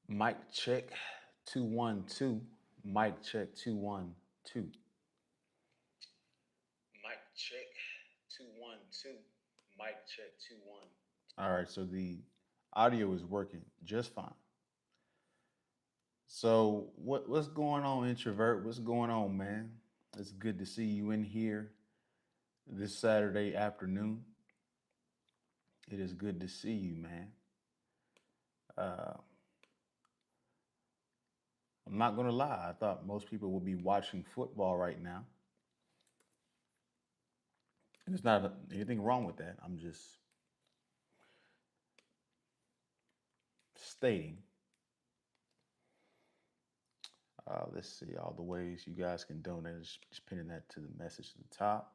Mic check 212. Mic check 212. Mic check 212. Mic check 212. All right, so the audio is working just fine. So what's going on, introvert? What's going on, man? It's good to see you in here this Saturday afternoon. It is good to see you, man. Uh, I'm not gonna lie. I thought most people would be watching football right now, and there's not anything wrong with that. I'm just stating. Let's see all the ways you guys can donate. Just pinning that to the message at the top.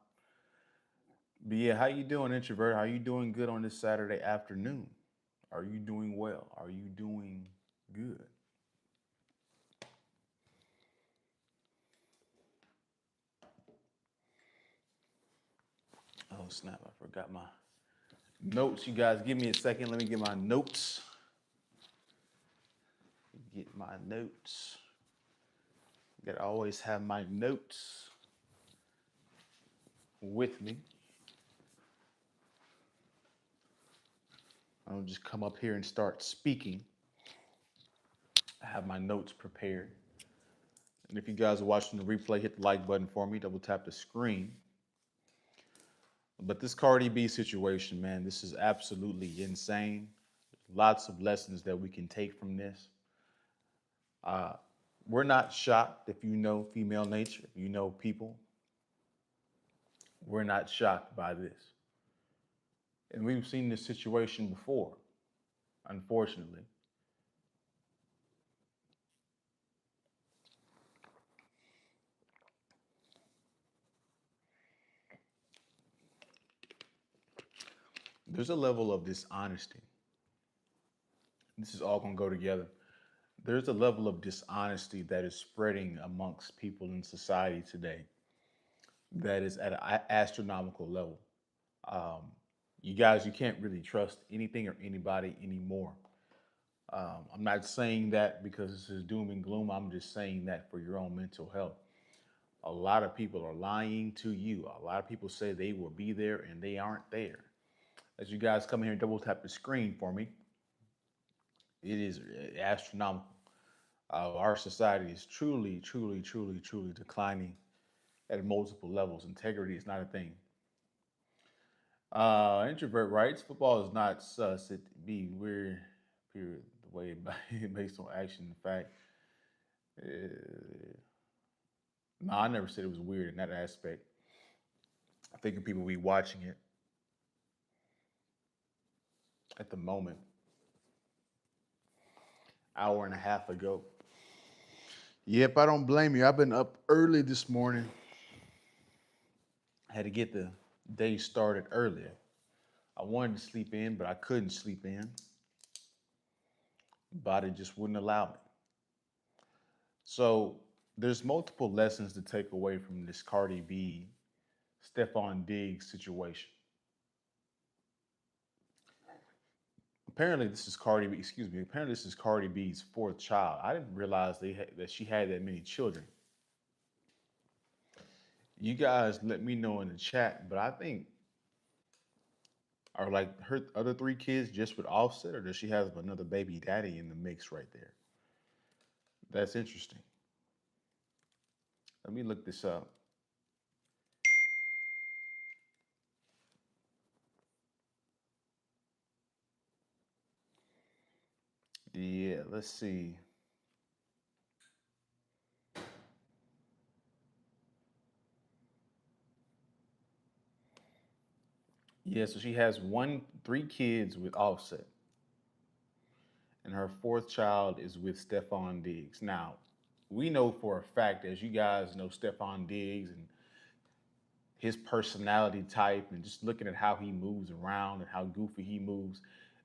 But yeah, how you doing, introvert? How you doing good on this Saturday afternoon? Are you doing well? Are you doing good? Oh snap! I forgot my notes. You guys, give me a second. Let me get my notes. Get my notes. Gotta always have my notes with me. I don't just come up here and start speaking. I have my notes prepared. And if you guys are watching the replay, hit the like button for me, double tap the screen. But this Cardi B situation, man, this is absolutely insane. Lots of lessons that we can take from this. Uh, we're not shocked if you know female nature, if you know people. We're not shocked by this. And we've seen this situation before, unfortunately. There's a level of dishonesty. This is all going to go together. There's a level of dishonesty that is spreading amongst people in society today that is at an astronomical level. Um, you guys, you can't really trust anything or anybody anymore. I'm not saying that because this is doom and gloom. I'm just saying that for your own mental health. A lot of people are lying to you. A lot of people say they will be there and they aren't there. As you guys come here and double tap the screen for me, it is astronomical. Our society is truly, truly, truly, truly declining at multiple levels. Integrity is not a thing. Introvert writes, football is not sus. It be weird, period. The way based on action and fact. No, I never said it was weird in that aspect. I think people be watching it at the moment, hour and a half ago. Yep, I don't blame you. I've been up early this morning. I had to get the day started earlier. I wanted to sleep in, but I couldn't sleep in. Body just wouldn't allow me. So there's multiple lessons to take away from this Cardi B, Stephon Diggs situation. Apparently, this is Cardi B. Excuse me. Apparently, this is Cardi B's fourth child. I didn't realize that she had that many children. You guys let me know in the chat, but I think are like her other three kids just with Offset, or does she have another baby daddy in the mix right there? That's interesting. Let me look this up. Yeah, let's see. Yeah, so she has three kids with Offset, and her fourth child is with Stephon Diggs. Now, we know for a fact, as you guys know, Stephon Diggs and his personality type, and just looking at how he moves around and how goofy he moves,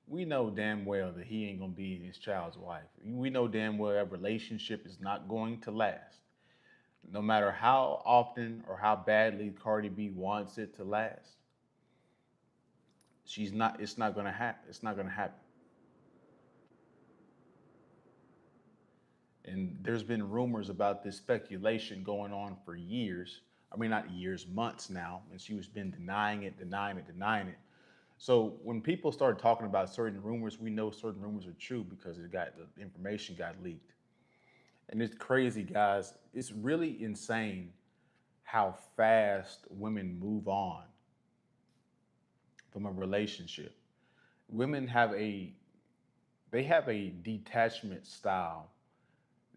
we know damn well that he ain't gonna be his child's wife. We know damn well that relationship is not going to last. No matter how often or how badly Cardi B wants it to last, she's not. It's not gonna happen. It's not gonna happen. And there's been rumors about this speculation going on for years. I mean, not years, months now. And she was been denying it, denying it, denying it. So when people start talking about certain rumors, we know certain rumors are true because the information got leaked. And it's crazy, guys. It's really insane how fast women move on from a relationship. Women have a detachment style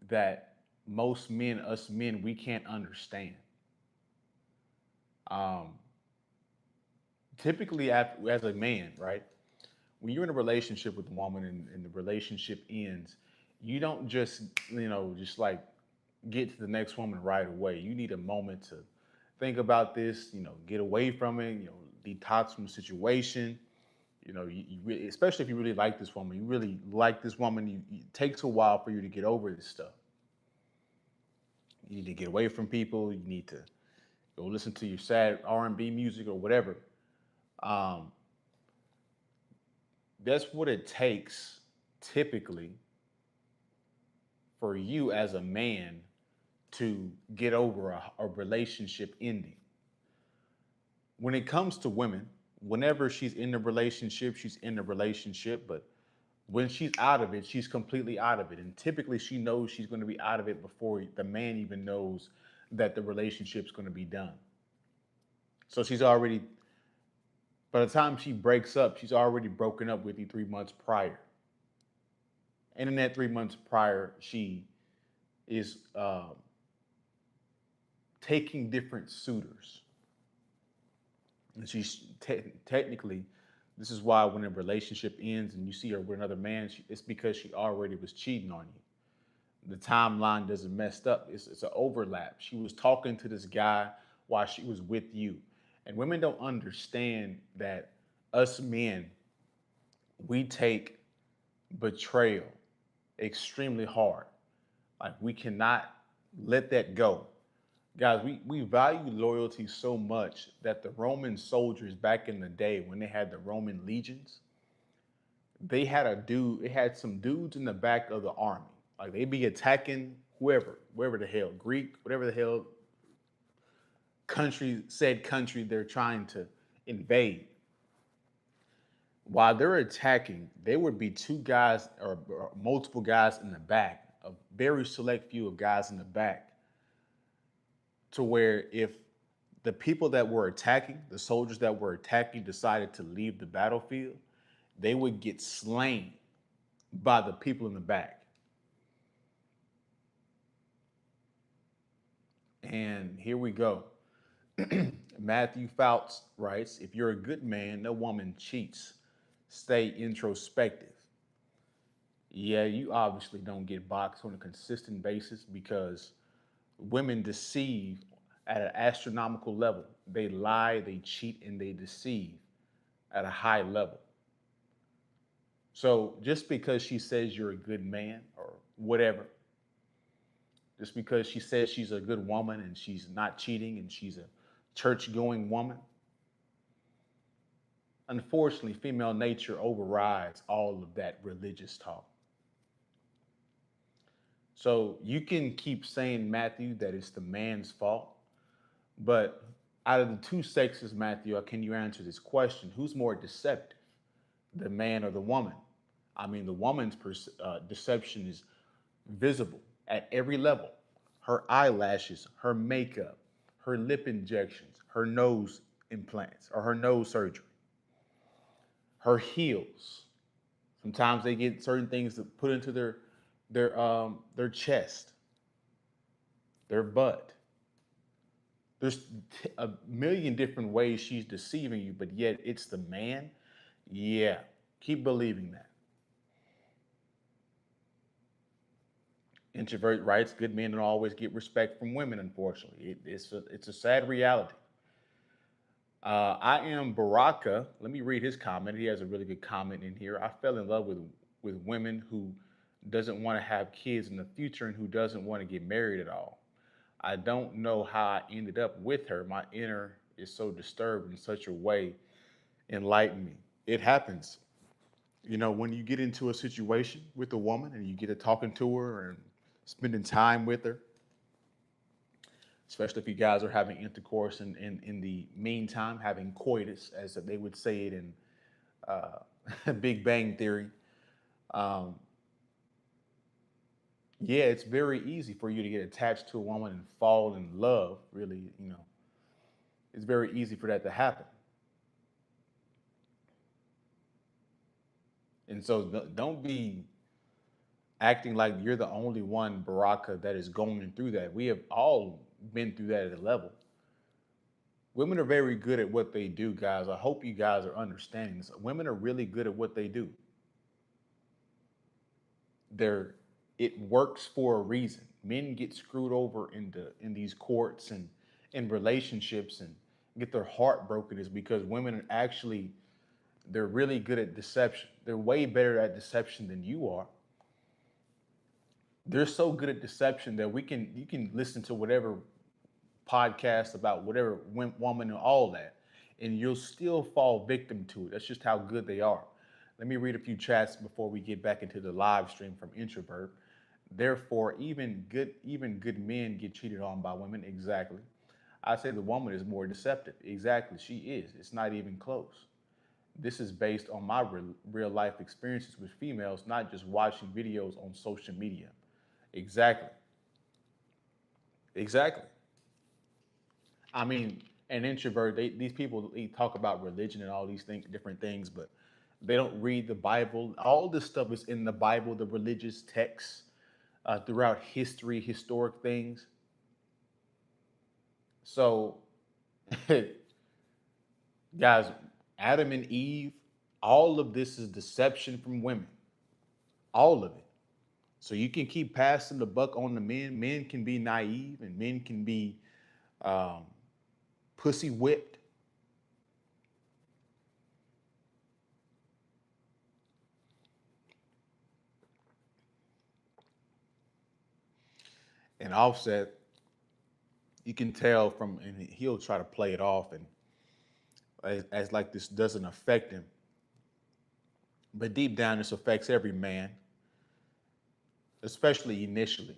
that most men, us men, we can't understand. Um, Typically, as a man, right? When you're in a relationship with a woman and the relationship ends, you don't just, just like get to the next woman right away. You need a moment to think about this, get away from it, detox from the situation. Especially if you really like this woman, you really like this woman, it takes a while for you to get over this stuff. You need to get away from people. You need to go listen to your sad R&B music or whatever. Um, that's what it takes typically for you as a man to get over a relationship ending. When it comes to women, whenever she's in the relationship, she's in the relationship, but when she's out of it, she's completely out of it. And typically she knows she's going to be out of it before the man even knows that the relationship's going to be done. So she's already, by the time she breaks up, she's already broken up with you 3 months prior. And in that 3 months prior, she is taking different suitors. And she's technically, this is why when a relationship ends and you see her with another man, it's because she already was cheating on you. The timeline doesn't messed up. It's an overlap. She was talking to this guy while she was with you. And women don't understand that us men, we take betrayal extremely hard. Like we cannot let that go. Guys, we value loyalty so much that the Roman soldiers back in the day when they had the Roman legions, it had some dudes in the back of the army. Like they'd be attacking whoever the hell, Greek, whatever the hell country they're trying to invade. While they're attacking, there would be two guys or multiple guys in the back, a very select few of guys in the back, to where if the people that were attacking, the soldiers that were attacking, decided to leave the battlefield, they would get slain by the people in the back. And here we go. Matthew Fouts writes, if you're a good man, no woman cheats. Stay introspective. Yeah, you obviously don't get boxed on a consistent basis because women deceive at an astronomical level. They lie, they cheat, and they deceive at a high level. So just because she says you're a good man or whatever, just because she says she's a good woman and she's not cheating and she's a church going woman, unfortunately, female nature overrides all of that religious talk. So you can keep saying, Matthew, that it's the man's fault, but out of the two sexes, Matthew, can you answer this question? Who's more deceptive, the man or the woman? I mean, the woman's deception is visible at every level. Her eyelashes, her makeup, her lip injections, her nose implants or her nose surgery, her heels. Sometimes they get certain things to put into their chest, their butt. There's a million different ways she's deceiving you, but yet it's the man. Yeah, keep believing that. Introvert writes, good men don't always get respect from women, unfortunately. It's a sad reality. I am Baraka. Let me read his comment. He has a really good comment in here. I fell in love with women who doesn't want to have kids in the future and who doesn't want to get married at all. I don't know how I ended up with her. My inner is so disturbed in such a way. Enlighten me. It happens. When you get into a situation with a woman and you get to talking to her and spending time with her, especially if you guys are having intercourse and in the meantime having coitus, as they would say it in Big Bang Theory. Um, yeah, it's very easy for you to get attached to a woman and fall in love. Really, it's very easy for that to happen. And so don't be acting like you're the only one, Baraka, that is going through that. We have all been through that at a level. Women are very good at what they do, guys. I hope you guys are understanding this. Women are really good at what they do. They're it works for a reason. Men get screwed over in these courts and in relationships and get their heart broken is because women are actually they're really good at deception. They're way better at deception than you are. They're so good at deception that we can you can listen to whatever podcast about whatever woman and all that, and you'll still fall victim to it. That's just how good they are. Let me read a few chats before we get back into the live stream from Introvert. Therefore, even good men get cheated on by women. Exactly. I say the woman is more deceptive. Exactly, she is. It's not even close. This is based on my real life experiences with females, not just watching videos on social media. Exactly. Exactly. I mean, an introvert, these people they talk about religion and all these things, different things, but they don't read the Bible. All this stuff is in the Bible, the religious texts throughout history, historic things. So, guys, Adam and Eve, all of this is deception from women, all of it. So you can keep passing the buck on the men. Men can be naive and men can be um, pussy whipped. And Offset, you can tell from, and he'll try to play it off and as like this doesn't affect him. But deep down, this affects every man, especially initially.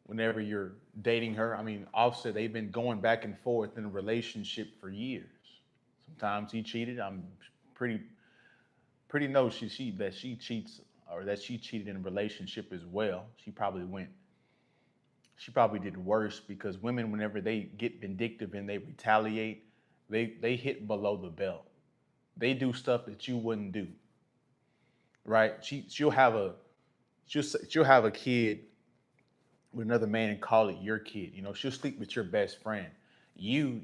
Whenever you're dating her, I mean, Offset, they've been going back and forth in a relationship for years. Sometimes he cheated. I'm pretty pretty know she that she cheats or that she cheated in a relationship as well. She probably did worse because women, whenever they get vindictive and they retaliate, they hit below the belt. They do stuff that you wouldn't do, right? She'll have a kid with another man and call it your kid. She'll sleep with your best friend. You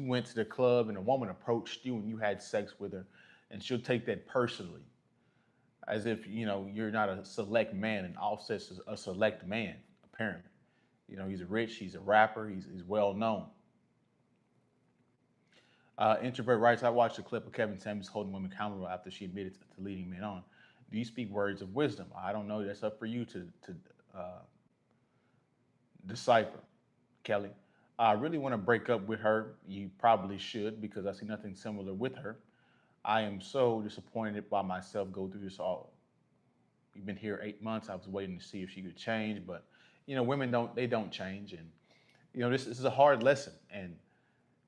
went to the club and a woman approached you and you had sex with her, and she'll take that personally, as if you're not a select man, and Offset's a select man apparently. He's rich, he's a rapper, he's well known. Introvert writes, I watched a clip of Kevin Samuels holding women accountable after she admitted to leading men on. Do you speak words of wisdom? I don't know. That's up for you to uh, decipher, Kelly. I really want to break up with her. You probably should because I see nothing similar with her. I am so disappointed by myself go through this all. We've been here 8 months. I was waiting to see if she could change, but women don't change, and this is a hard lesson. And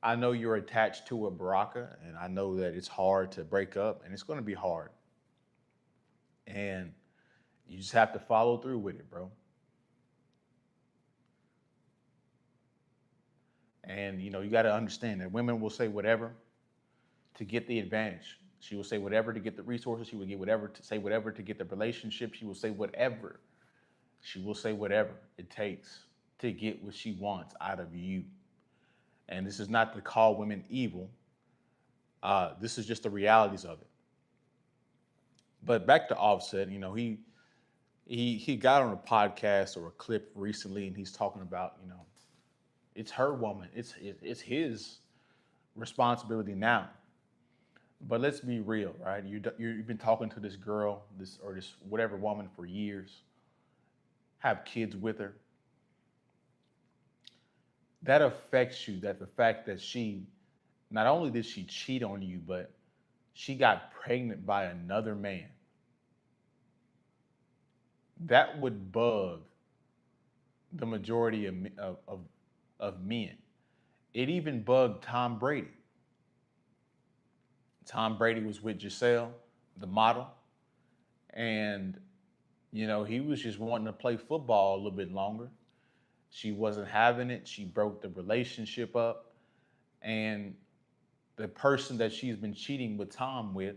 I know you're attached to a Baraka, and I know that it's hard to break up, and it's going to be hard. And you just have to follow through with it, bro. And you got to understand that women will say whatever to get the advantage. She will say whatever to get the resources. She will get whatever to say whatever to get the relationship. She will say whatever. She will say whatever it takes to get what she wants out of you. And this is not to call women evil. This is just the realities of it. But back to Offset, he got on a podcast or a clip recently, and he's talking about it's her woman, it's his responsibility now. But let's be real, right? You've been talking to this girl, this whatever woman for years, have kids with her. That affects you. That the fact that she, not only did she cheat on you, but she got pregnant by another man. That would bug. the majority of men. It even bugged Tom Brady. Tom Brady was with Giselle, the model, and he was just wanting to play football a little bit longer. She wasn't having it. She broke the relationship up, and the person that she's been cheating with Tom with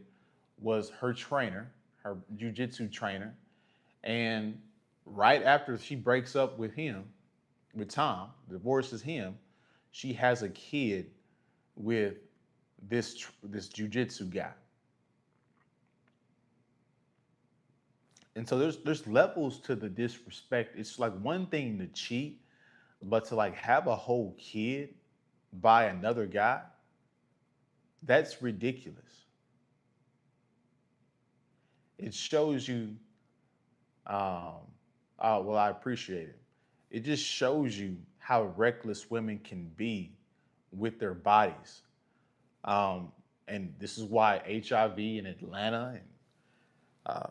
was her trainer, her jujitsu trainer, and right after she breaks up with him, with Tom, divorces him, she has a kid with this jujitsu guy. And so there's levels to the disrespect. It's like one thing to cheat, but to like have a whole kid by another guy, that's ridiculous. It shows you, um, oh, well, I appreciate it. It just shows you how reckless women can be with their bodies. Um, and this is why HIV in Atlanta and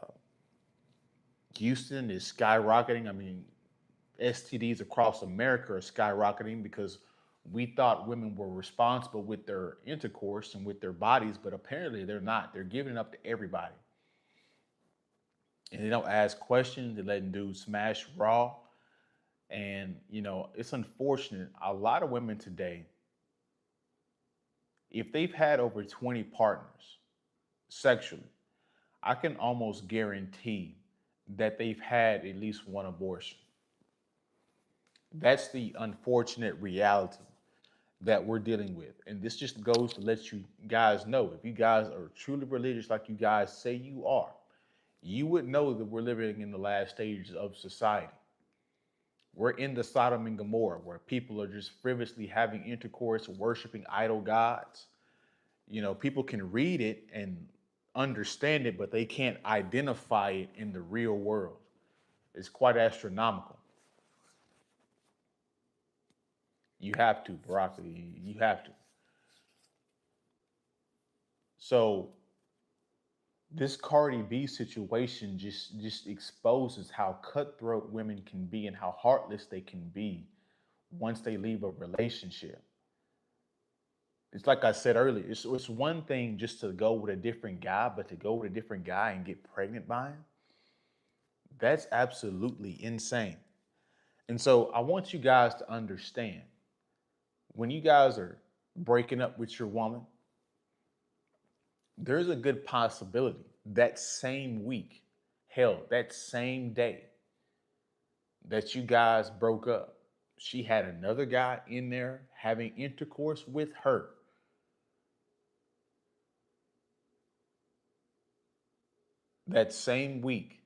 Houston is skyrocketing. I mean, STDs across America are skyrocketing because we thought women were responsible with their intercourse and with their bodies, but apparently they're not. They're giving it up to everybody. And they don't ask questions, they're letting dudes smash raw. And, it's unfortunate. A lot of women today, if they've had over 20 partners sexually, I can almost guarantee that they've had at least one abortion. That's the unfortunate reality that we're dealing with. And this just goes to let you guys know, if you guys are truly religious like you guys say you are, you would know that we're living in the last stages of society. We're in the Sodom and Gomorrah where people are just frivolously having intercourse, worshiping idol gods. People can read it and understand it, but they can't identify it in the real world. It's quite astronomical. You have to, broccoli. You have to. So this Cardi B situation just exposes how cutthroat women can be and how heartless they can be once they leave a relationship. It's like I said earlier, it's one thing just to go with a different guy, but to go with a different guy and get pregnant by him, that's absolutely insane. And so I want you guys to understand when you guys are breaking up with your woman, there's a good possibility that same week, hell, that same day that you guys broke up, she had another guy in there having intercourse with her. That same week,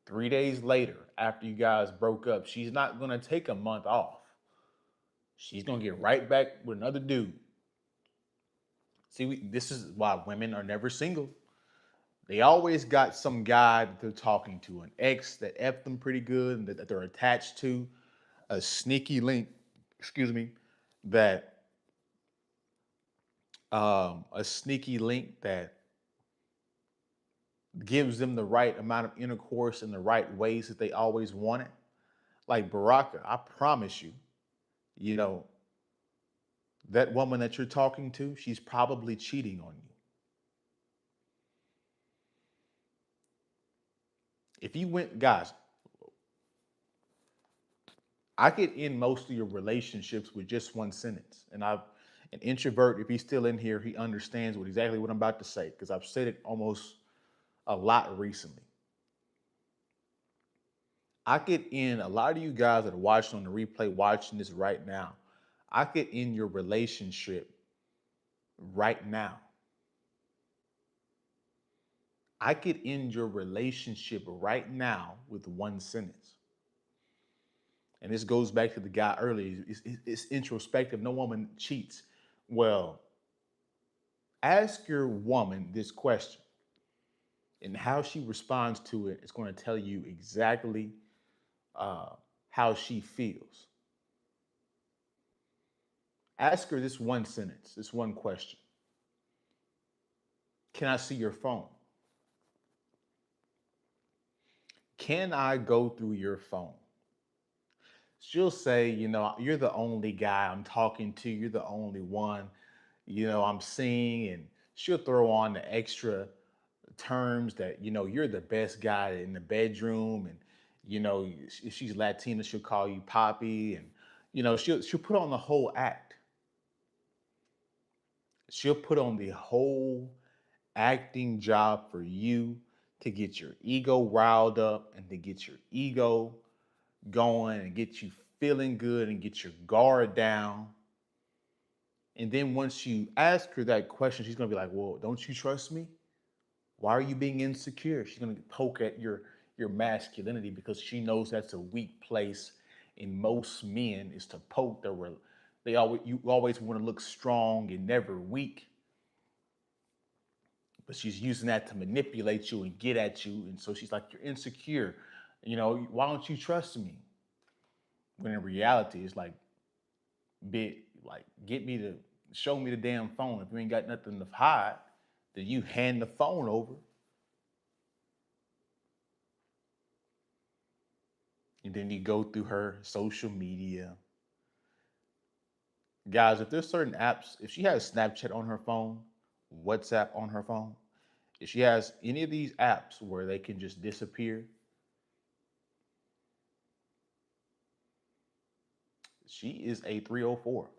3 days later, after you guys broke up, she's not going to take a month off. She's going to get right back with another dude. See, this is why women are never single. They always got some guy that they're talking to, an ex that effed them pretty good and that they're attached to, a sneaky link, excuse me, that a sneaky link that gives them the right amount of intercourse in the right ways that they always want it. Like Baraka, I promise you, you know, that woman that you're talking to, she's probably cheating on you. If you went, guys, I could end most of your relationships with just one sentence. And an introvert, if he's still in here, he understands exactly what I'm about to say because I've said it almost a lot recently. I could end a lot of you guys that are watching on the replay, watching this right now. I could end your relationship right now. I could end your relationship right now with one sentence. And this goes back to the guy earlier. It's introspective. No woman cheats. Well, ask your woman this question, and how she responds to it is going to tell you exactly how she feels. Ask her this one sentence, this one question. Can I see your phone? Can I go through your phone? She'll say, you're the only guy I'm talking to. You're the only one, I'm seeing. And she'll throw on the extra terms that, you're the best guy in the bedroom. And, if she's Latina, she'll call you Poppy. And, she'll put on the whole act. She'll put on the whole acting job for you to get your ego riled up and to get your ego going and get you feeling good and get your guard down. And then once you ask her that question, she's gonna be like, "Well, don't you trust me? Why are you being insecure?" She's gonna poke at your masculinity because she knows that's a weak place in most men is to poke their. They always you always want to look strong and never weak, but she's using that to manipulate you and get at you. And so she's like, "You're insecure. Why don't you trust me?" When in reality, it's like, get me to show me the damn phone. If you ain't got nothing to hide, then you hand the phone over. And then you go through her social media. Guys, if there's certain apps, if she has Snapchat on her phone, WhatsApp on her phone, if she has any of these apps where they can just disappear, she is a 304.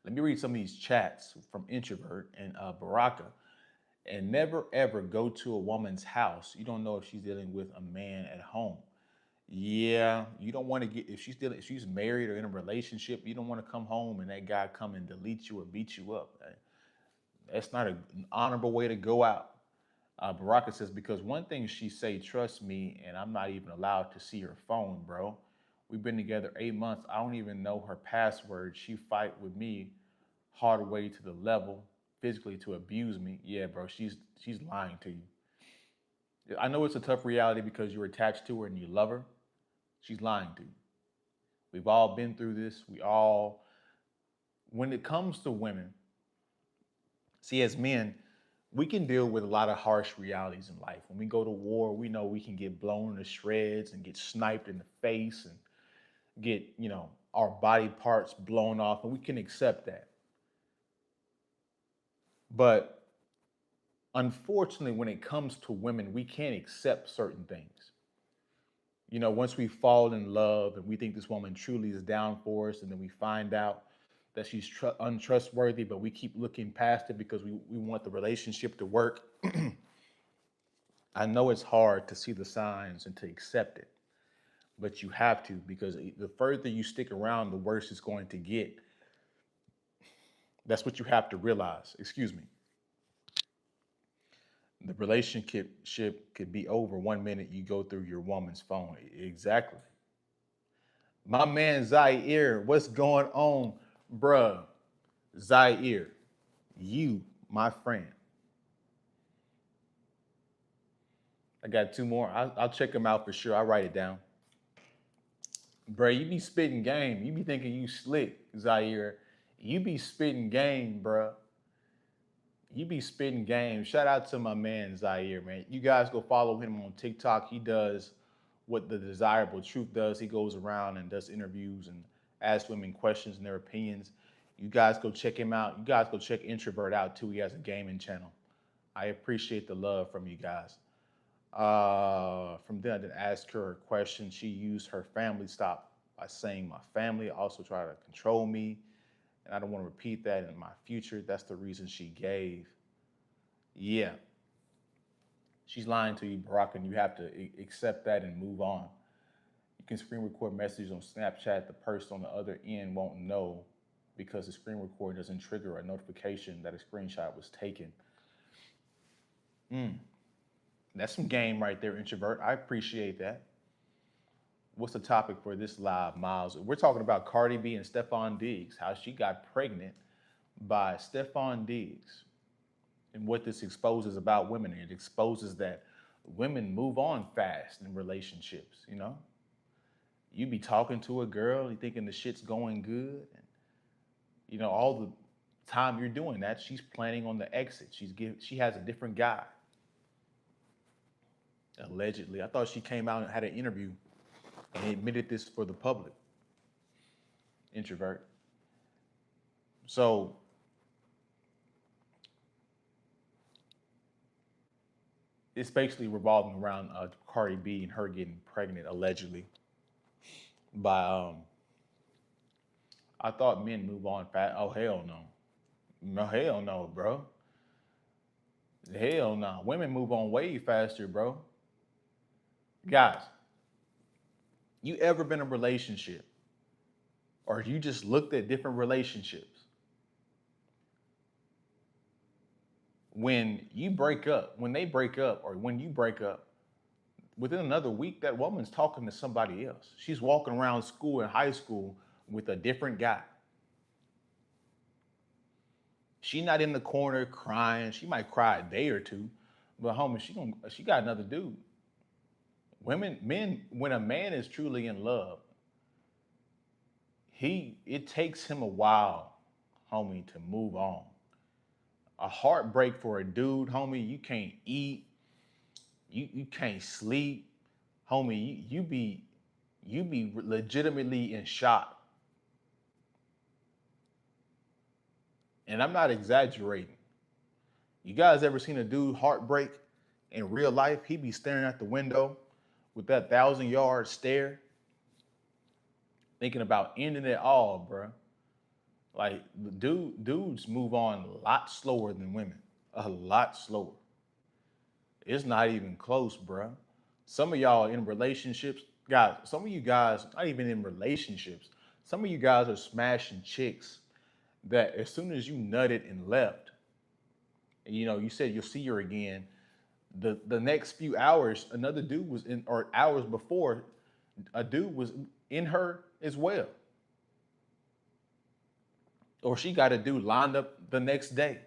Let me read some of these chats from Introvert and Baraka. And never ever go to a woman's house. You don't know if she's dealing with a man at home. Yeah, you don't want to get if she's married or in a relationship. You don't want to come home and that guy come and delete you or beat you up. That's not an honorable way to go out. Baraka says because one thing she say, trust me, and I'm not even allowed to see her phone, bro. We've been together 8 months. I don't even know her password. She fight with me hard way to the level physically to abuse me. Yeah, bro, she's lying to you. I know it's a tough reality because you're attached to her and you love her. She's lying to you. We've all been through this. When it comes to women, see, as men, we can deal with a lot of harsh realities in life. When we go to war, we know we can get blown to shreds and get sniped in the face and get, our body parts blown off, and we can accept that. But unfortunately, when it comes to women, we can't accept certain things. Once we fall in love and we think this woman truly is down for us, and then we find out that she's untrustworthy, but we keep looking past it because we want the relationship to work. I know it's hard to see the signs and to accept it, but you have to because the further you stick around, the worse it's going to get. That's what you have to realize. Excuse me. The relationship could be over 1 minute you go through your woman's phone. Exactly. My man Zaire, what's going on, bruh? Zaire, you, my friend. I got two more. I'll check them out for sure. I'll write it down. Bruh, you be spitting game. You be thinking you slick, Zaire. You be spitting game, bruh. You be spitting game. Shout out to my man Zaire, man. You guys go follow him on TikTok. He does what the desirable truth does. He goes around and does interviews and asks women questions and their opinions. You guys go check him out. You guys go check Introvert out too. He has a gaming channel. I appreciate the love from you guys. From then I did ask her a question. She used her family stop by saying my family also try to control me, and I don't want to repeat that in my future. That's the reason she gave. Yeah, she's lying to you, Barack, and you have to accept that and move on. You can screen record messages on Snapchat. The person on the other end won't know because the screen record doesn't trigger a notification that a screenshot was taken. Mm, that's some game right there, introvert. I appreciate that. What's the topic for this live, Miles? We're talking about Cardi B and Stephon Diggs, how she got pregnant by Stephon Diggs, and what this exposes about women. It exposes that women move on fast in relationships. You be talking to a girl, you thinking the shit's going good, and all the time you're doing that, she's planning on the exit. She has a different guy. Allegedly, I thought she came out and had an interview and he admitted this for the public. Introvert. So it's basically revolving around Cardi B and her getting pregnant allegedly by I thought men move on fast. Oh hell no. No hell no, bro. Hell no. Women move on way faster, bro. Guys, you ever been in a relationship or you just looked at different relationships? When you break up, when they break up, or when you break up, within another week, that woman's talking to somebody else. She's walking around school and high school with a different guy. She not in the corner crying. She might cry a day or two, but homie, she got another dude. Men, when a man is truly in love, it takes him a while, homie, to move on. A heartbreak for a dude, homie, you can't eat, you can't sleep, homie, you be legitimately in shock. And I'm not exaggerating. You guys ever seen a dude heartbreak in real life? He be staring out the window with that 1,000-yard stare, thinking about ending it all, bro. Like dudes move on a lot slower than women, a lot slower. It's not even close, bro. Some of y'all in relationships, guys. Some of you guys not even in relationships. Some of you guys are smashing chicks that as soon as you nutted and left, you said you'll see her again. The next few hours, another dude was in, or hours before, a dude was in her as well. Or she got a dude lined up the next day.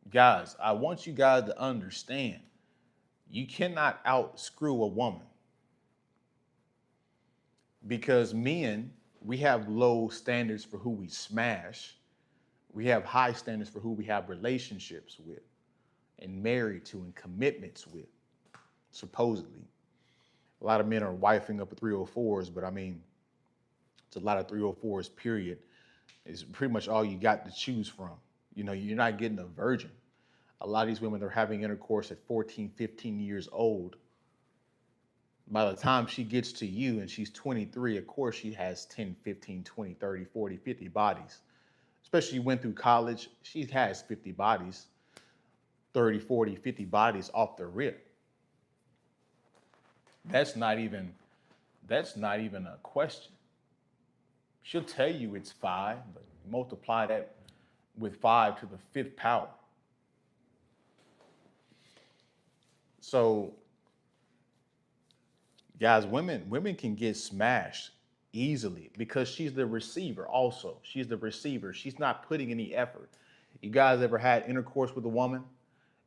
Guys, I want you guys to understand you cannot out screw a woman because men, we have low standards for who we smash. We have high standards for who we have relationships with and married to and commitments with, supposedly. A lot of men are wifing up with 304s, but I mean, it's a lot of 304s, period. It's pretty much all you got to choose from. You're not getting a virgin. A lot of these women are having intercourse at 14, 15 years old. By the time she gets to you and she's 23, of course she has 10, 15, 20, 30, 40, 50 bodies. Especially went through college, she has 50 bodies, 30, 40, 50 bodies off the rip. That's not even a question. She'll tell you it's 5, but multiply that with 5 to the 5th power. So, guys, women can get smashed easily because she's the receiver also. She's the receiver. She's not putting any effort. You guys ever had intercourse with a woman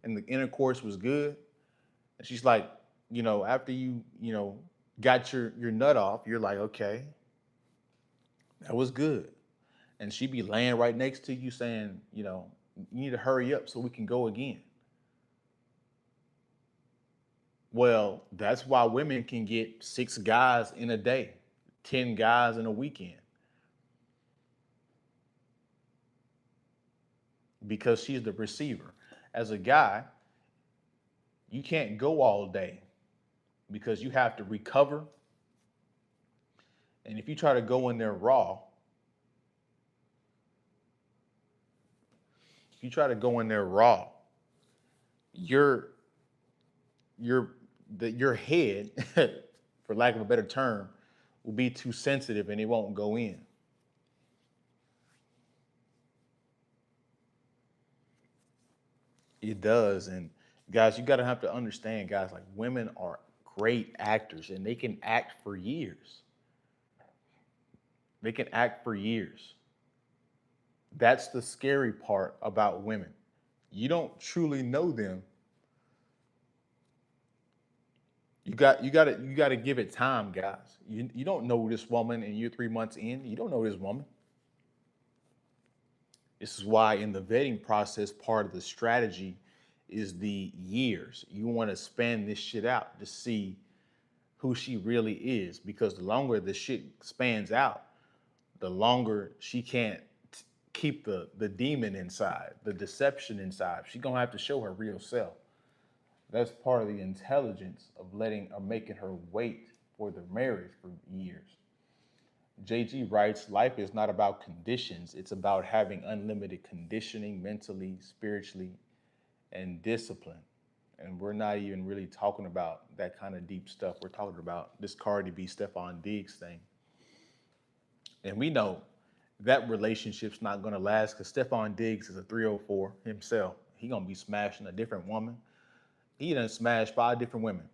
and the intercourse was good? And she's like, after got your nut off, you're like, okay, that was good. And she be laying right next to you saying, you need to hurry up so we can go again. Well, that's why women can get 6 guys in a day, 10 guys in a weekend. Because she's the receiver. As a guy, you can't go all day because you have to recover. And if you try to go in there raw, your your head, for lack of a better term, will be too sensitive and it won't go in. It does. And guys, you gotta have to understand, guys, like women are great actors and they can act for years. They can act for years. That's the scary part about women. You don't truly know them. You got to give it time, guys. You don't know this woman and you're 3 months in. You don't know this woman. This is why in the vetting process, part of the strategy is the years. You want to span this shit out to see who she really is. Because the longer the shit spans out, the longer she can't keep the demon inside, the deception inside. She's gonna have to show her real self. That's part of the intelligence of letting or making her wait for the marriage for years. JG writes, life is not about conditions, it's about having unlimited conditioning mentally, spiritually, and discipline. And we're not even really talking about that kind of deep stuff. We're talking about this Cardi B, Stephon Diggs thing. And we know that relationship's not gonna last because Stephon Diggs is a 304 himself. He gonna be smashing a different woman. He done smashed 5 different women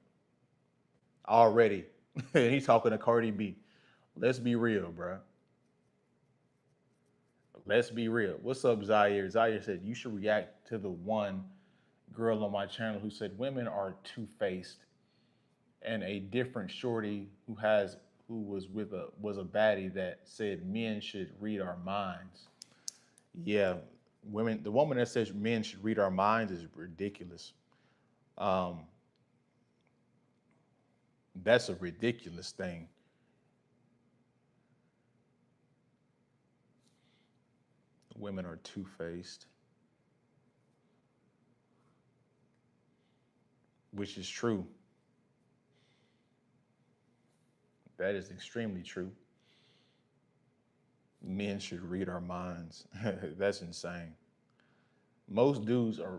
already. And he's talking to Cardi B. Let's be real, bro. Let's be real. What's up, Zaire? Zaire said you should react to the one girl on my channel who said women are two-faced, and a different shorty who was a baddie that said men should read our minds. Yeah, women. The woman that says men should read our minds is ridiculous. Um, that's a ridiculous thing. Women are two-faced, which is true. That is extremely true. Men should read our minds. That's insane. Most dudes are,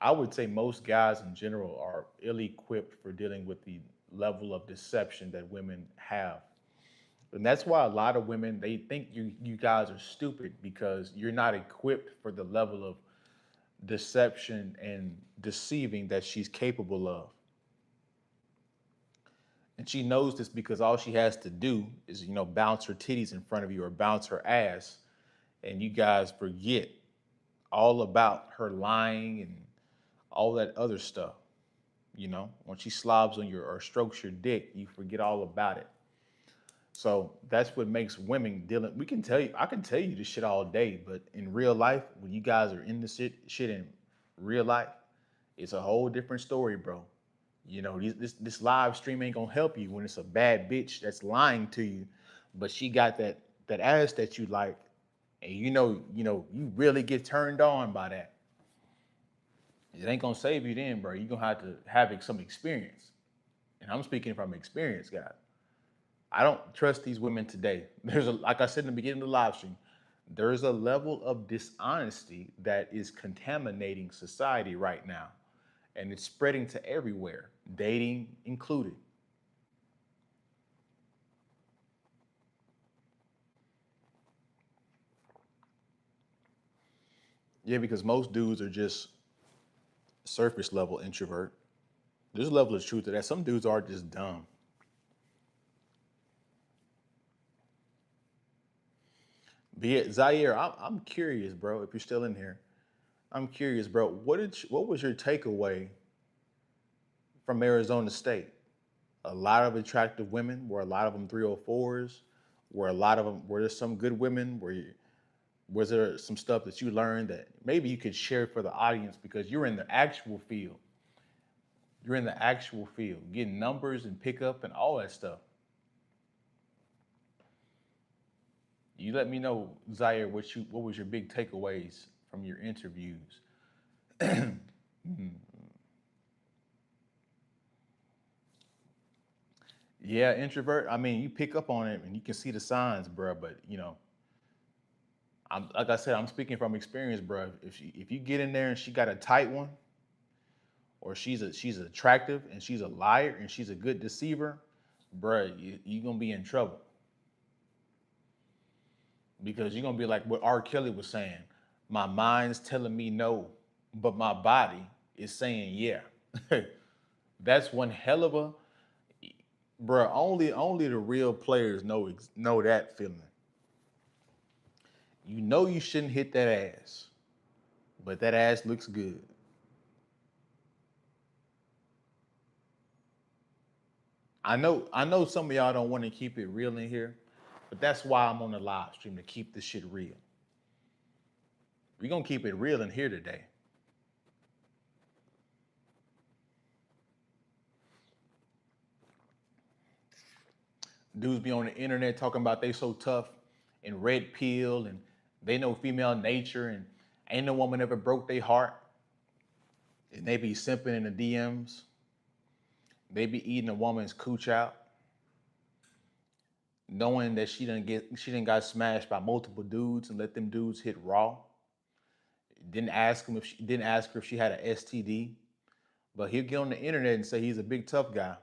I would say most guys in general are ill equipped for dealing with the level of deception that women have. And that's why a lot of women they think you guys are stupid because you're not equipped for the level of deception and deceiving that she's capable of. And she knows this because all she has to do is, bounce her titties in front of you or bounce her ass, and you guys forget all about her lying and all that other stuff. When she slobs on your or strokes your dick, you forget all about it. So that's what makes women dealing. I can tell you this shit all day, but in real life, when you guys are in the shit in real life, it's a whole different story, bro. This live stream ain't gonna help you when it's a bad bitch that's lying to you, but she got that ass that you like, and you really get turned on by that. It ain't gonna save you then, bro. You're gonna have to have some experience. And I'm speaking from experience, guys. I don't trust these women today. Like I said in the beginning of the live stream, there's a level of dishonesty that is contaminating society right now. And it's spreading to everywhere, dating included. Yeah, because most dudes are just surface level introvert. There's a level of truth to that. Some dudes are just dumb. Be it Zaire, I'm curious, bro. If you're still in here, I'm curious, bro. What was your takeaway from Arizona State? A lot of attractive women. Were a lot of them 304s? Were there some good women? Was there some stuff that you learned that maybe you could share for the audience because you're in the actual field? You're in the actual field, getting numbers and pickup and all that stuff. You let me know, Zaire, what was your big takeaways from your interviews? Yeah, introvert. I mean, you pick up on it and you can see the signs, bro. But I'm like I said, I'm speaking from experience, bro. If you get in there and she got a tight one, or she's attractive and she's a liar and she's a good deceiver, bro, you gonna be in trouble because you're gonna be like what R. Kelly was saying. My mind's telling me no, but my body is saying yeah. That's one hell of a, bro. Only the real players know that feeling. You know you shouldn't hit that ass, but that ass looks good. I know some of y'all don't want to keep it real in here, but that's why I'm on the live stream to keep this shit real. We're gonna keep it real in here today. Dudes be on the internet talking about they so tough and red pill and they know female nature and ain't no woman ever broke their heart. And they be simping in the DMs. They be eating a woman's cooch out, knowing that she didn't got smashed by multiple dudes and let them dudes hit raw. Didn't ask her if she had an STD, but he'll get on the internet and say he's a big tough guy.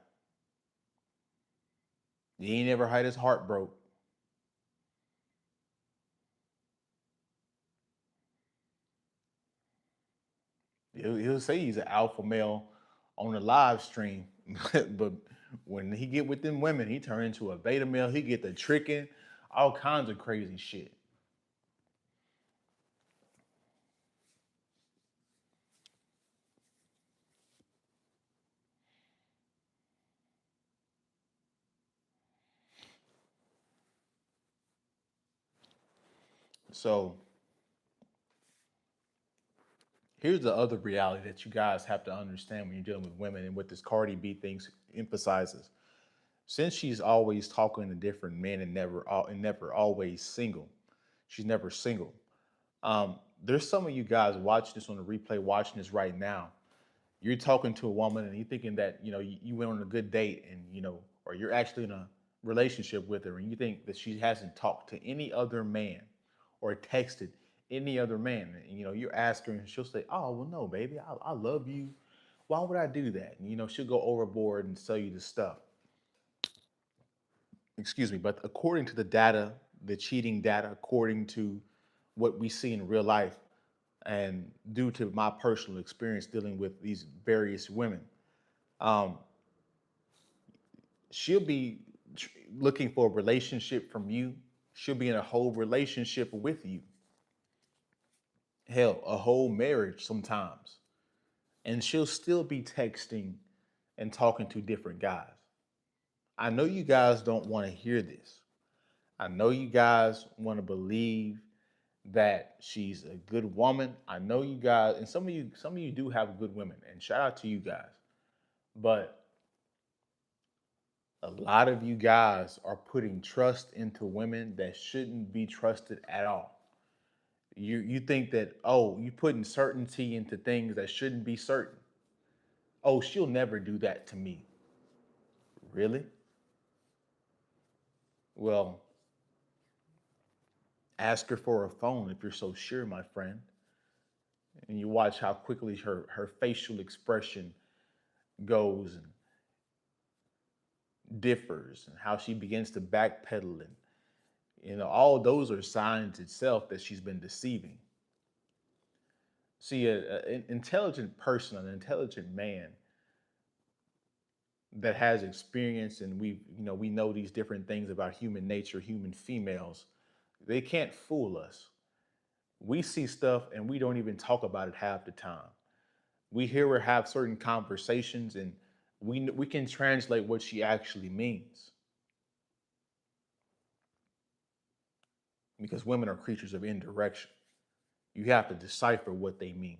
He ain't never had his heart broke. He'll say he's an alpha male on the live stream, but when he get with them women, he turn into a beta male. He get the tricking, all kinds of crazy shit. So here's the other reality that you guys have to understand when you're dealing with women and what this Cardi B thing emphasizes. Since she's always talking to different men and never always single, she's never single. There's some of you guys watching this on the replay, watching this right now. You're talking to a woman and you're thinking that you went on a good date and or you're actually in a relationship with her and you think that she hasn't talked to any other man or texted any other man. And you're asking her and she'll say, "Oh well, no, baby, I love you. Why would I do that?" And she'll go overboard and sell you the stuff. Excuse me, but according to the data, the cheating data, according to what we see in real life, and due to my personal experience dealing with these various women, um, she'll be looking for a relationship from you. She'll be in a whole relationship with you. Hell, a whole marriage sometimes. And she'll still be texting and talking to different guys. I know you guys don't want to hear this. I know you guys want to believe that she's a good woman. I know you guys, and some of you do have good women, and shout out to you guys. But a lot of you guys are putting trust into women that shouldn't be trusted at all. You think that, oh, you putting certainty into things that shouldn't be certain. Oh, she'll never do that to me. Really? Well, ask her for a phone if you're so sure, my friend. And you watch how quickly her facial expression goes and differs and how she begins to backpedal, and all those are signs itself that she's been deceiving. See, an intelligent person, an intelligent man that has experience, and we know these different things about human nature, human females, they can't fool us. We see stuff and we don't even talk about it half the time. We hear her have certain conversations and we can translate what she actually means, because women are creatures of indirection. You have to decipher what they mean.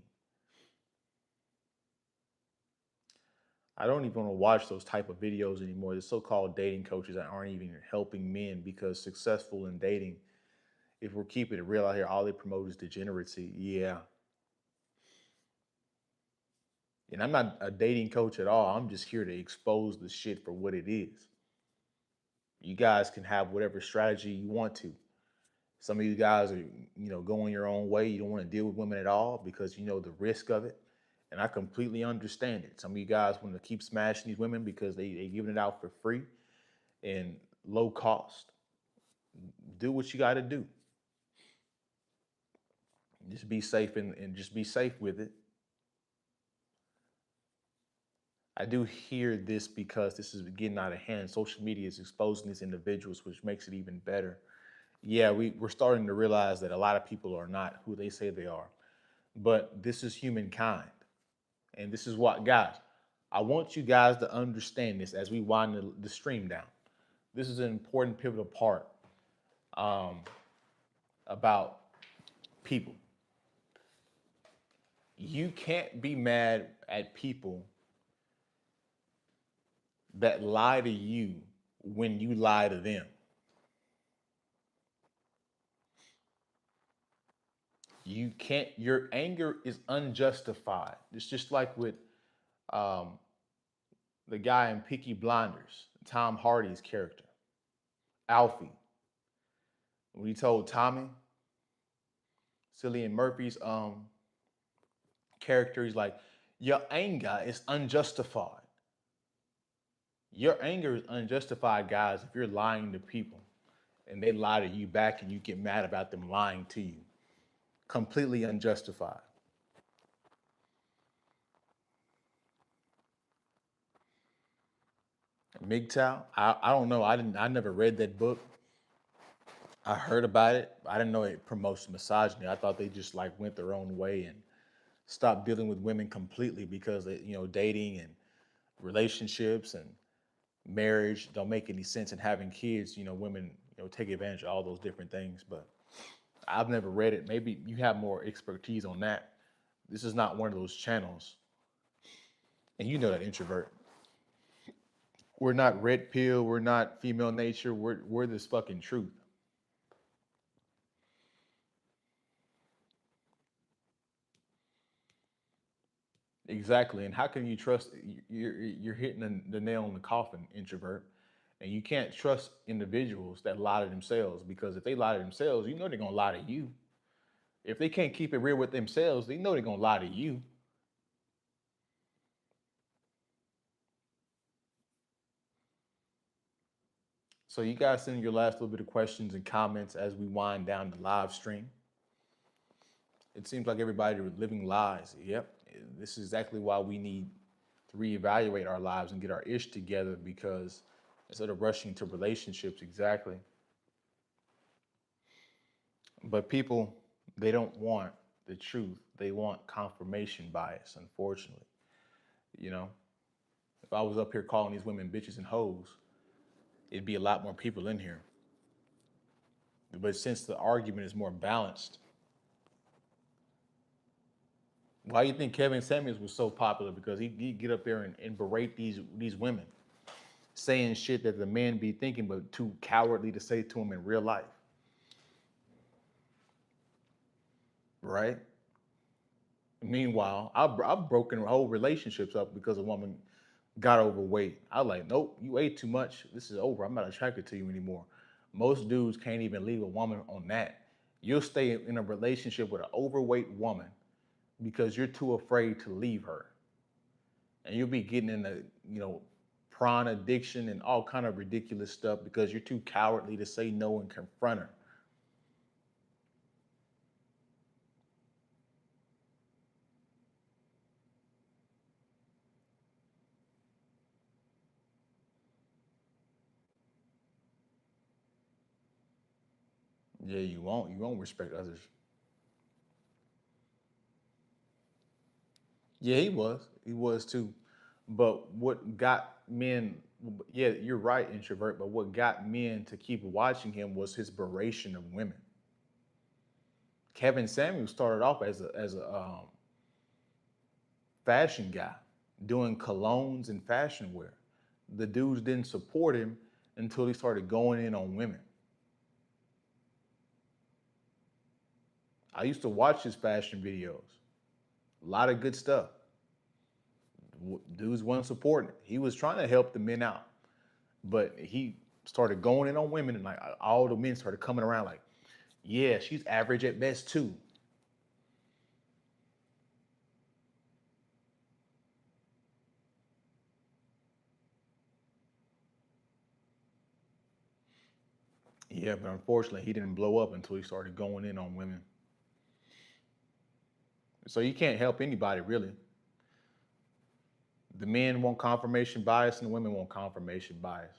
I don't even want to watch those type of videos anymore. The so-called dating coaches that aren't even helping men, because successful in dating, if we're keeping it real out here, all they promote is degeneracy. Yeah. And I'm not a dating coach at all. I'm just here to expose the shit for what it is. You guys can have whatever strategy you want to. Some of you guys are, going your own way. You don't want to deal with women at all because you know the risk of it. And I completely understand it. Some of you guys want to keep smashing these women because they giving it out for free and low cost. Do what you got to do. Just be safe and just be safe with it. I do hear this because this is getting out of hand. Social media is exposing these individuals, which makes it even better. Yeah, we're starting to realize that a lot of people are not who they say they are. But this is humankind. And this is what, guys, I want you guys to understand this as we wind the stream down. This is an important pivotal part um, about people. You can't be mad at people that lie to you when you lie to them. You can't, your anger is unjustified. It's just like with um, the guy in Peaky Blinders, Tom Hardy's character, Alfie, when he told Tommy, Cillian Murphy's character, he's like, your anger is unjustified. Your anger is unjustified, guys, if you're lying to people and they lie to you back and you get mad about them lying to you. Completely unjustified. MGTOW, I don't know. I never read that book. I heard about it. I didn't know it promotes misogyny. I thought they just like went their own way and stopped dealing with women completely because dating and relationships and marriage don't make any sense, and having kids, women, take advantage of all those different things. But I've never read it. Maybe you have more expertise on that. This is not one of those channels. And you know that, introvert. We're not red pill. We're not female nature. We're this fucking truth. Exactly. And how can you trust? You're hitting the nail on the coffin, introvert. And you can't trust individuals that lie to themselves, because if they lie to themselves, you know they're gonna lie to you. If they can't keep it real with themselves, they know they're gonna lie to you. So you guys send your last little bit of questions and comments as we wind down the live stream. It seems like everybody was living lies. Yep. This is exactly why we need to reevaluate our lives and get our ish together, because instead of rushing to relationships, exactly. But people, they don't want the truth. They want confirmation bias, unfortunately. You know, if I was up here calling these women bitches and hoes, it'd be a lot more people in here. But since the argument is more balanced, why do you think Kevin Samuels was so popular? Because he'd get up there and berate these women, saying shit that the men be thinking but too cowardly to say to him in real life. Right? Meanwhile, I've broken whole relationships up because a woman got overweight. I was like, nope, you ate too much. This is over. I'm not attracted to you anymore. Most dudes can't even leave a woman on that. You'll stay in a relationship with an overweight woman because you're too afraid to leave her. And you'll be getting into, prawn addiction and all kind of ridiculous stuff because you're too cowardly to say no and confront her. Yeah, you won't. You won't respect others. Yeah, he was. He was too. But what got men, yeah, you're right, introvert, but what got men to keep watching him was his beration of women. Kevin Samuels started off as a fashion guy, doing colognes and fashion wear. The dudes didn't support him until he started going in on women. I used to watch his fashion videos. A lot of good stuff. Dudes wasn't supporting it. He was trying to help the men out, but he started going in on women, and like all the men started coming around like, yeah, she's average at best too. Yeah, but unfortunately, he didn't blow up until he started going in on women. So you can't help anybody really. The men want confirmation bias, and the women want confirmation bias.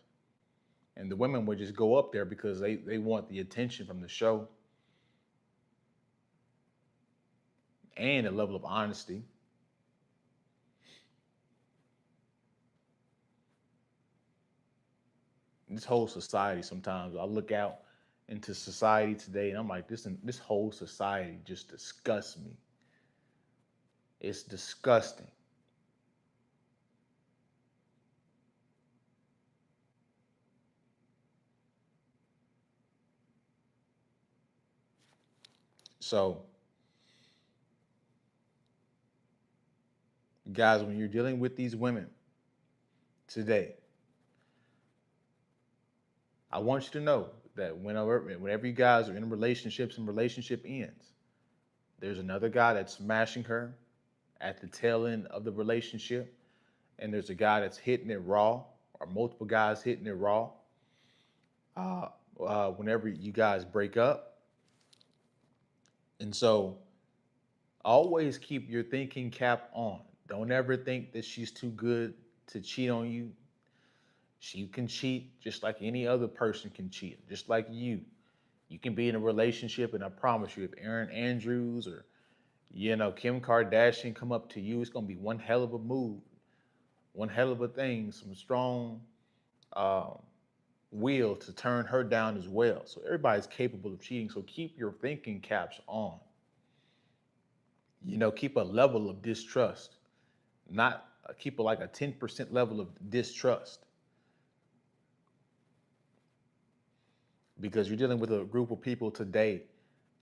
And the women would just go up there because they want the attention from the show and a level of honesty. This whole society, sometimes I look out into society today and I'm like, this whole society just disgusts me. It's disgusting. So, guys, when you're dealing with these women today, I want you to know that whenever you guys are in relationships and relationship ends, there's another guy that's smashing her at the tail end of the relationship, and there's a guy that's hitting it raw, or multiple guys hitting it raw. Uh, Whenever you guys break up, and so always keep your thinking cap on. Don't ever think that she's too good to cheat on you. She can cheat just like any other person can cheat, just like you. You can be in a relationship, and I promise you, if Aaron Andrews or Kim Kardashian come up to you, it's gonna be one hell of a move, one hell of a thing, some strong um, will to turn her down as well. So everybody's capable of cheating. So keep your thinking caps on. Keep a level of distrust, not keep like a 10% level of distrust, because you're dealing with a group of people today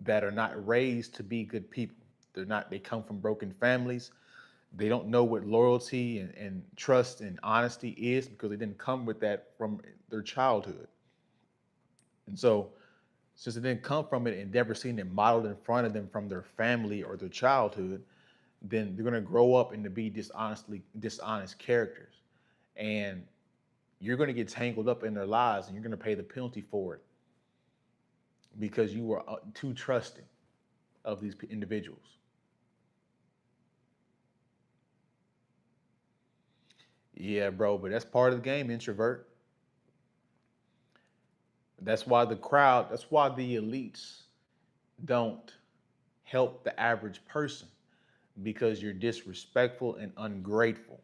that are not raised to be good people. They come from broken families. They don't know what loyalty and trust and honesty is because they didn't come with that from their childhood. And so, since they didn't come from it and never seen it modeled in front of them from their family or their childhood, then they're gonna grow up and to be dishonest characters. And you're gonna get tangled up in their lives and you're gonna pay the penalty for it because you were too trusting of these individuals. Yeah, bro, but that's part of the game, introvert. That's why the elites don't help the average person because you're disrespectful and ungrateful.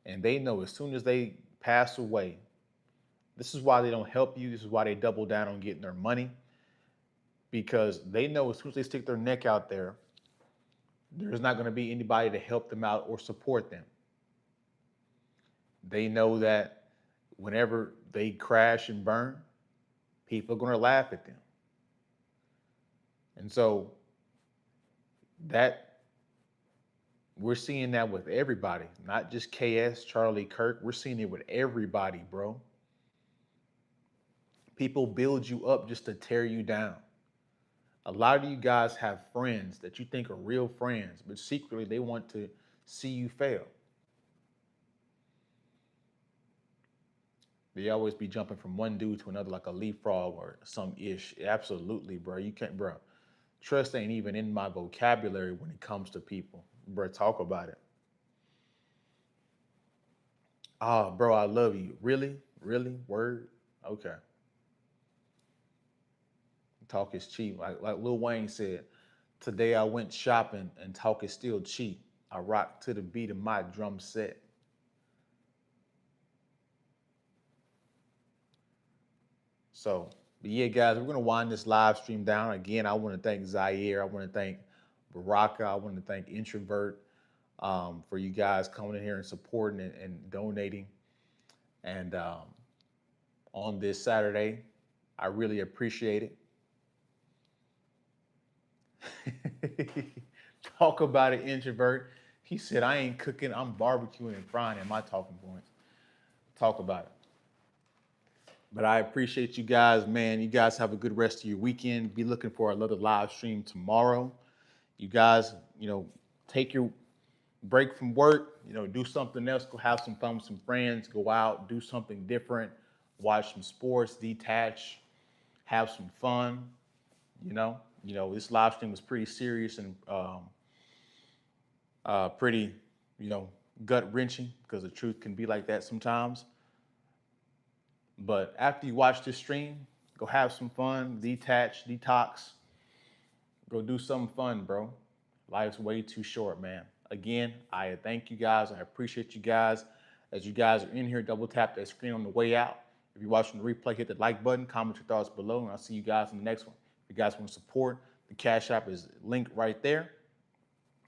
And they know as soon as they pass away, this is why they don't help you. This is why they double down on getting their money because they know as soon as they stick their neck out there, there's not going to be anybody to help them out or support them. They know that whenever they crash and burn, people are going to laugh at them. And so that we're seeing that with everybody, not just KS, Charlie Kirk. We're seeing it with everybody, bro. People build you up just to tear you down. A lot of you guys have friends that you think are real friends, but secretly they want to see you fail. They always be jumping from one dude to another like a leapfrog or some ish. Absolutely, bro. You can't, bro. Trust ain't even in my vocabulary when it comes to people. Bro, talk about it. Oh, bro, I love you. Really? Really? Word? Okay. Talk is cheap. Like Lil Wayne said, today I went shopping and talk is still cheap. I rock to the beat of my drum set. So, but yeah, guys, we're gonna wind this live stream down. Again, I want to thank Zaire. I want to thank Baraka. I want to thank Introvert for you guys coming in here and supporting and donating. And on this Saturday, I really appreciate it. Talk about it, Introvert. He said, I ain't cooking, I'm barbecuing and frying at my talking points. Talk about it. But I appreciate you guys, man. You guys have a good rest of your weekend. Be looking for another live stream tomorrow. You guys, take your break from work, do something else, go have some fun with some friends, go out, do something different, watch some sports, detach, have some fun. This live stream was pretty serious and pretty, you know, gut wrenching because the truth can be like that sometimes. But after you watch this stream, go have some fun, detach, detox, go do something fun, bro. Life's way too short, man. Again, I thank you guys. I appreciate you guys. As you guys are in here, double tap that screen on the way out. If you're watching the replay, hit the like button, comment your thoughts below, and I'll see you guys in the next one. If you guys want to support, the Cash App is linked right there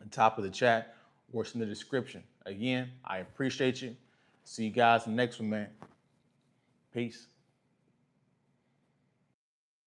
on top of the chat or it's in the description. Again, I appreciate you. See you guys in the next one, man. Peace.